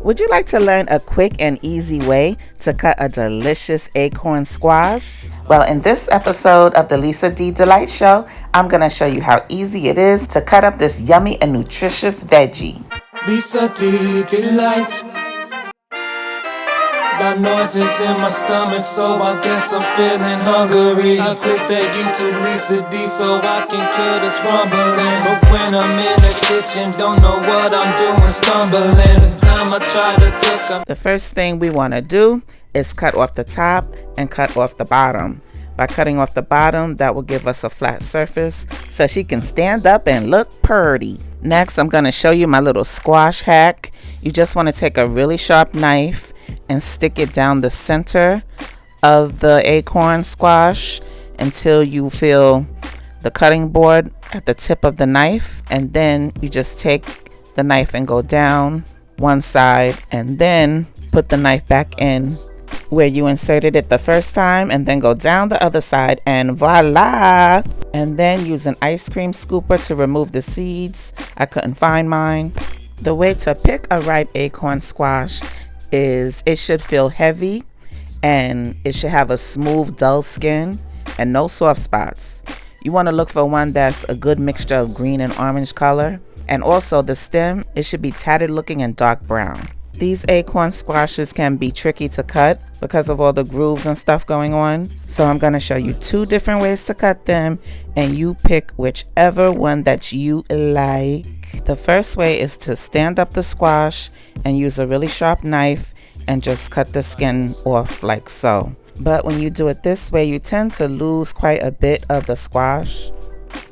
Would you like to learn a quick and easy way to cut a delicious acorn squash? Well, in this episode of the Lisa D Delight Show, I'm going to show you how easy it is to cut up this yummy and nutritious veggie. Lisa D Delight. Got noises in my stomach, so I guess I'm feeling hungry. I click that YouTube Lisa D so I can kill this rumbling. But when I'm in the kitchen, don't know what I'm doing, stumbling. This time I try to cook. The first thing we want to do is cut off the top and cut off the bottom. By cutting off the bottom, that will give us a flat surface so she can stand up and look purty. Next, I'm going to show you my little squash hack. You just want to take a really sharp knife and stick it down the center of the acorn squash until you feel the cutting board at the tip of the knife. And then you just take the knife and go down one side and then put the knife back in where you inserted it the first time, and then go down the other side, and voila! And then use an ice cream scooper to remove the seeds. I couldn't find mine. The way to pick a ripe acorn squash is it should feel heavy and it should have a smooth, dull skin and no soft spots. You want to look for one that's a good mixture of green and orange color. And also the stem, it should be tatted looking and dark brown. These acorn squashes can be tricky to cut because of all the grooves and stuff going on. So I'm going to show you 2 different ways to cut them, and you pick whichever one that you like. The first way is to stand up the squash and use a really sharp knife and just cut the skin off like so. But when you do it this way, you tend to lose quite a bit of the squash.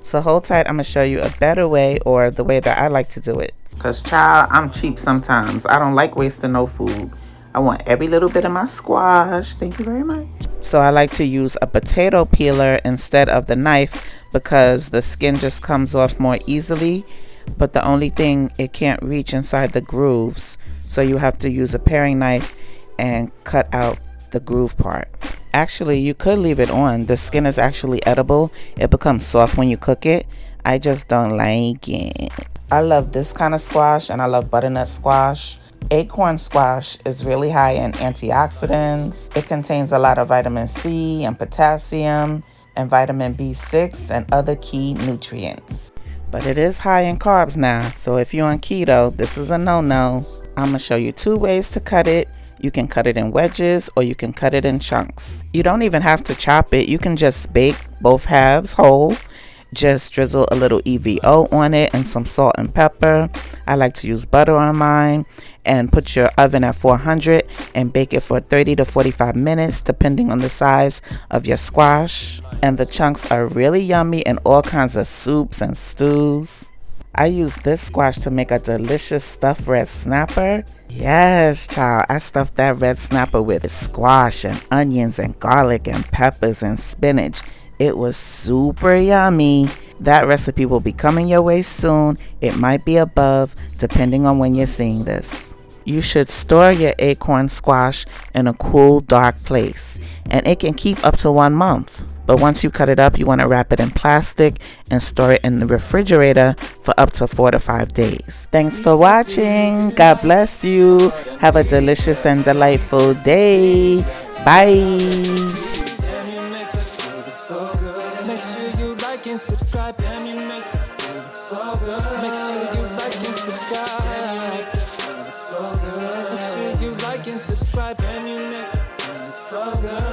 So hold tight, I'm going to show you a better way, or the way that I like to do it. Because, child, I'm cheap sometimes. I don't like wasting no food. I want every little bit of my squash. Thank you very much. So I like to use a potato peeler instead of the knife because the skin just comes off more easily. But the only thing, it can't reach inside the grooves. So you have to use a paring knife and cut out the groove part. Actually, you could leave it on. The skin is actually edible. It becomes soft when you cook it. I just don't like it. I love this kind of squash, and I love butternut squash. Acorn squash is really high in antioxidants. It contains a lot of vitamin C and potassium and vitamin B6 and other key nutrients. But it is high in carbs now, so if you're on keto, this is a no-no. I'm going to show you 2 ways to cut it. You can cut it in wedges or you can cut it in chunks. You don't even have to chop it. You can just bake both halves whole. Just drizzle a little EVO on it and some salt and pepper. I like to use butter on mine. And put your oven at 400 and bake it for 30 to 45 minutes depending on the size of your squash. And the chunks are really yummy in all kinds of soups and stews. I use this squash to make a delicious stuffed red snapper. Yes, child, I stuffed that red snapper with squash and onions and garlic and peppers and spinach. It was super yummy. That recipe will be coming your way soon. It might be above, depending on when you're seeing this. You should store your acorn squash in a cool, dark place, and it can keep up to 1 month. But once you cut it up, you want to wrap it in plastic and store it in the refrigerator for up to 4 to 5 days. Thanks for watching. God bless you. Have a delicious and delightful day. Bye. And subscribe, damn, you make it look so good. Make sure you like and subscribe. Damn, you make it look so good. Make sure you like and subscribe, damn, you make it look so good.